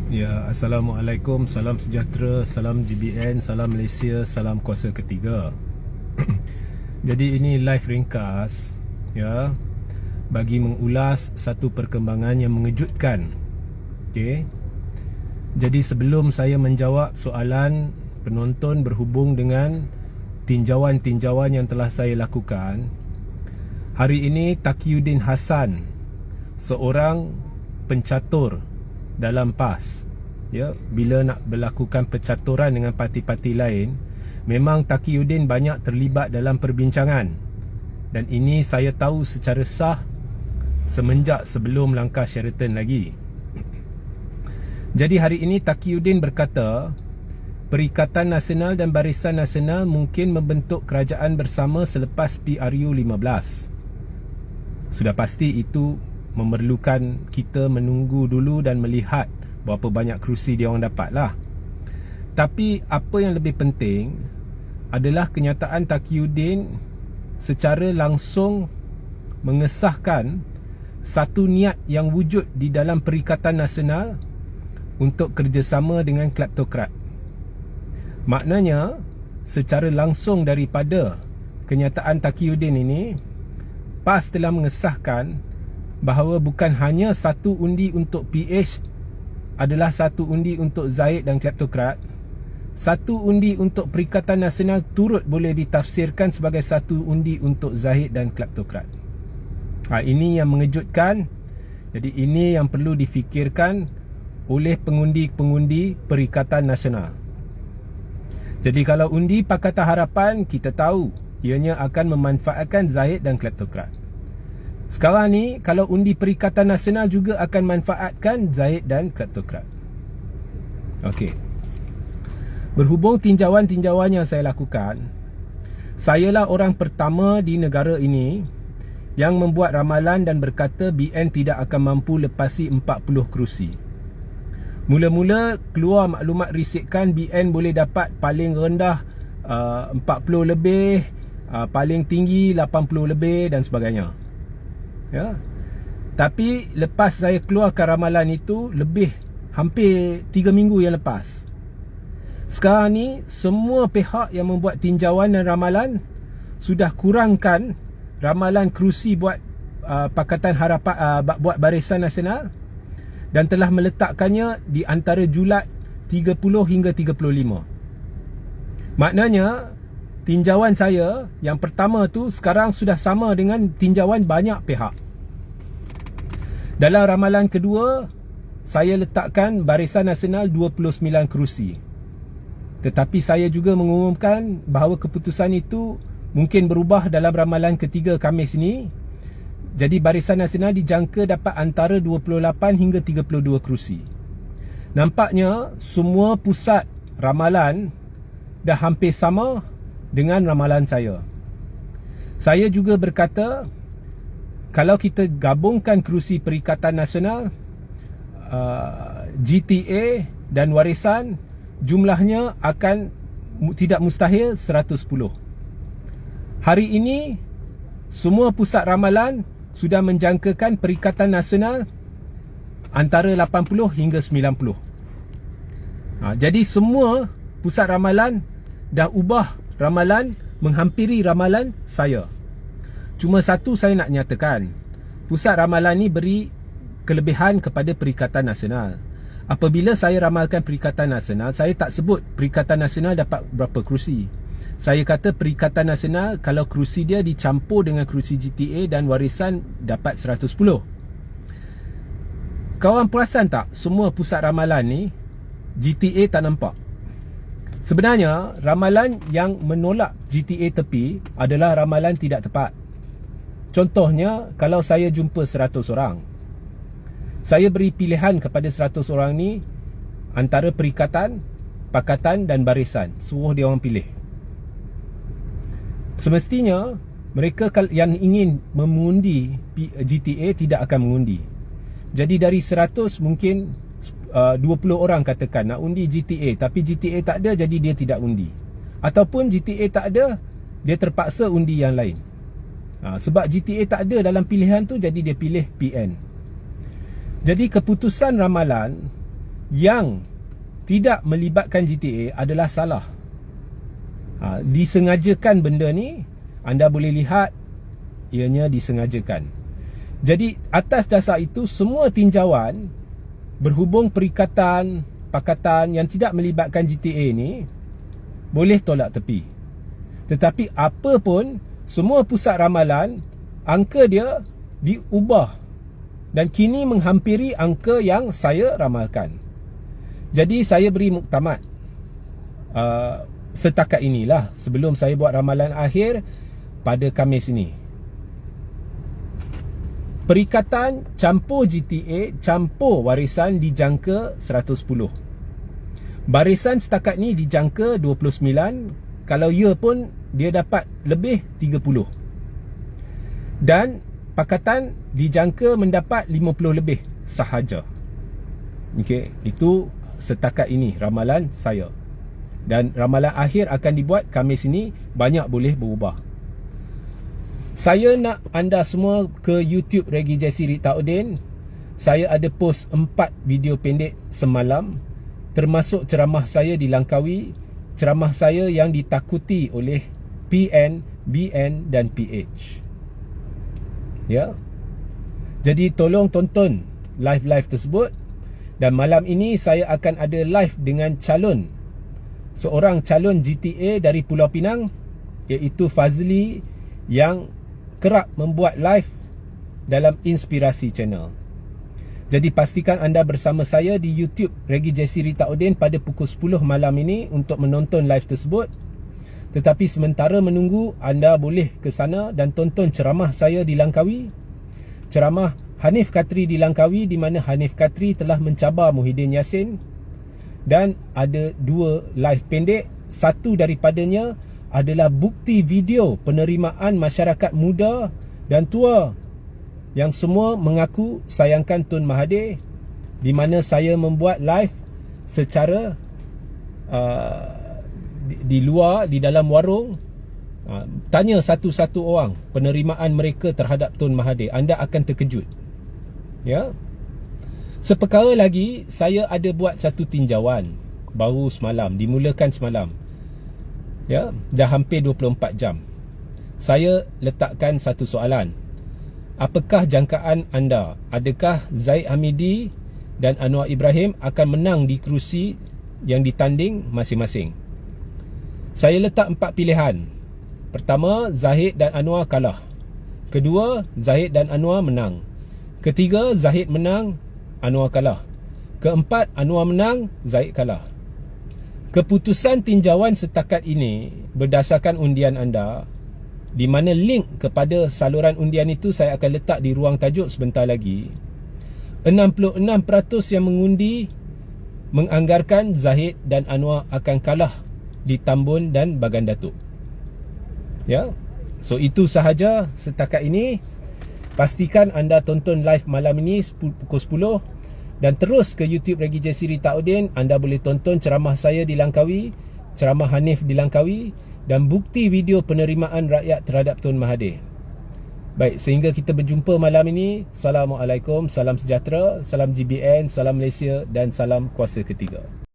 Ya, Assalamualaikum, salam sejahtera, salam GBN, salam Malaysia, salam kuasa ketiga. Jadi ini live ringkas ya, bagi mengulas satu perkembangan yang mengejutkan. Okey. Jadi sebelum saya menjawab soalan penonton berhubung dengan tinjauan-tinjauan yang telah saya lakukan, hari ini Taqiyuddin Hassan, seorang pencatur dalam PAS, ya, bila nak melakukan pencaturan dengan parti-parti lain, memang Taqiyuddin banyak terlibat dalam perbincangan, dan ini saya tahu secara sah semenjak sebelum langkah Sheraton lagi. Jadi hari ini Taqiyuddin berkata Perikatan Nasional dan Barisan Nasional mungkin membentuk kerajaan bersama selepas PRU 15. Sudah pasti itu memerlukan kita menunggu dulu dan melihat berapa banyak kerusi dia orang dapat lah. Tapi apa yang lebih penting adalah kenyataan Taqiyuddin secara langsung mengesahkan satu niat yang wujud di dalam Perikatan Nasional untuk kerjasama dengan kleptokrat. Maknanya secara langsung daripada kenyataan Taqiyuddin ini, PAS telah mengesahkan bahawa bukan hanya satu undi untuk PH adalah satu undi untuk Zahid dan kleptokrat, satu undi untuk Perikatan Nasional turut boleh ditafsirkan sebagai satu undi untuk Zahid dan kleptokrat. Ini yang mengejutkan. Jadi ini yang perlu difikirkan oleh pengundi-pengundi Perikatan Nasional. Jadi kalau undi Pakatan Harapan, kita tahu ianya akan memanfaatkan Zahid dan kleptokrat. Sekarang ni kalau undi Perikatan Nasional juga akan manfaatkan Zahid dan kleptokrat. Okey. Berhubung tinjauan-tinjauan yang saya lakukan, sayalah orang pertama di negara ini yang membuat ramalan dan berkata BN tidak akan mampu lepasi 40 kerusi. Mula-mula keluar maklumat risikan BN boleh dapat paling rendah 40 lebih, paling tinggi 80 lebih dan sebagainya. Ya. Tapi lepas saya keluarkan ramalan itu hampir 3 minggu yang lepas, sekarang ni semua pihak yang membuat tinjauan dan ramalan sudah kurangkan ramalan kerusi buat Pakatan Harapan, buat Barisan Nasional, dan telah meletakkannya di antara julat 30 hingga 35. Maknanya tinjauan saya yang pertama tu sekarang sudah sama dengan tinjauan banyak pihak. Dalam ramalan kedua, saya letakkan Barisan Nasional 29 kerusi. Tetapi saya juga mengumumkan bahawa keputusan itu mungkin berubah dalam ramalan ketiga Khamis ini. Jadi Barisan Nasional dijangka dapat antara 28 hingga 32 kerusi. Nampaknya semua pusat ramalan dah hampir sama dengan ramalan saya. Saya juga berkata kalau kita gabungkan kerusi Perikatan Nasional, GTA dan warisan, jumlahnya akan tidak mustahil 110. Hari ini semua pusat ramalan sudah menjangkakan Perikatan Nasional antara 80 hingga 90. Jadi semua pusat ramalan dah ubah ramalan menghampiri ramalan saya. Cuma satu saya nak nyatakan, pusat ramalan ni beri kelebihan kepada Perikatan Nasional. Apabila saya ramalkan Perikatan Nasional, saya tak sebut Perikatan Nasional dapat berapa kerusi. Saya kata Perikatan Nasional kalau kerusi dia dicampur dengan kerusi GTA dan warisan dapat 110. Kawan perasan tak semua pusat ramalan ni GTA tak nampak? Sebenarnya ramalan yang menolak GTA tepi adalah ramalan tidak tepat. Contohnya, kalau saya jumpa 100 orang, saya beri pilihan kepada 100 orang ni antara Perikatan, Pakatan dan Barisan. Suruh dia orang pilih. Semestinya mereka yang ingin mengundi GTA tidak akan mengundi. Jadi dari 100 mungkin 20 orang katakan nak undi GTA, tapi GTA tak ada, jadi dia tidak undi. Ataupun GTA tak ada, dia terpaksa undi yang lain. Sebab GTA tak ada dalam pilihan tu, jadi dia pilih PN. Jadi keputusan ramalan yang tidak melibatkan GTA adalah salah. Disengajakan benda ni, anda boleh lihat ianya disengajakan. Jadi atas dasar itu, semua tinjauan berhubung perikatan pakatan yang tidak melibatkan GTA ni boleh tolak tepi. Tetapi apa pun, semua pusat ramalan, angka dia diubah dan kini menghampiri angka yang saya ramalkan. Jadi saya beri muktamad setakat inilah sebelum saya buat ramalan akhir pada Khamis ini. Perikatan campur GTA, campur warisan dijangka 110. Barisan setakat ni dijangka 29. Kalau ya pun dia dapat lebih 30. Dan pakatan dijangka mendapat 50 lebih sahaja. Okey, itu setakat ini ramalan saya. Dan ramalan akhir akan dibuat Khamis ini, banyak boleh berubah. Saya nak anda semua ke YouTube Regi Jesse Ritaudin. Saya ada post 4 video pendek semalam, termasuk ceramah saya di Langkawi, ceramah saya yang ditakuti oleh PN, BN dan PH. Ya. Jadi tolong tonton live-live tersebut. Dan malam ini saya akan ada live dengan seorang calon GTA dari Pulau Pinang, iaitu Fazli, yang kerap membuat live dalam Inspirasi Channel. Jadi pastikan anda bersama saya di YouTube Regi Jesse Ritaudin pada pukul 10 malam ini untuk menonton live tersebut. Tetapi sementara menunggu, anda boleh ke sana dan tonton ceramah saya di Langkawi, ceramah Hanif Katri di Langkawi, di mana Hanif Katri telah mencabar Muhyiddin Yassin. Dan ada 2 live pendek. Satu daripadanya adalah bukti video penerimaan masyarakat muda dan tua yang semua mengaku sayangkan Tun Mahathir, di mana saya membuat live secara di luar, di dalam warung, tanya satu-satu orang penerimaan mereka terhadap Tun Mahathir. Anda akan terkejut. Ya. Seperkara lagi, saya ada buat satu tinjauan baru semalam, dimulakan semalam. Ya, dah hampir 24 jam. Saya letakkan satu soalan. Apakah jangkaan anda? Adakah Zaid Hamidi dan Anwar Ibrahim akan menang di kerusi yang ditanding masing-masing? Saya letak 4 pilihan. Pertama, Zahid dan Anwar kalah. Kedua, Zahid dan Anwar menang. Ketiga, Zahid menang, Anwar kalah. Keempat, Anwar menang, Zahid kalah. Keputusan tinjauan setakat ini berdasarkan undian anda, di mana link kepada saluran undian itu saya akan letak di ruang tajuk sebentar lagi. 66% yang mengundi menganggarkan Zahid dan Anwar akan kalah di Tambun dan Bagan Datuk. Ya. So itu sahaja setakat ini. Pastikan anda tonton live malam ini pukul 10 dan terus ke YouTube Regi Jesse Ritaudin. Anda boleh tonton ceramah saya di Langkawi, ceramah Hanif di Langkawi dan bukti video penerimaan rakyat terhadap Tun Mahathir. Baik, sehingga kita berjumpa malam ini. Assalamualaikum, salam sejahtera, salam GBN, salam Malaysia dan salam kuasa ketiga.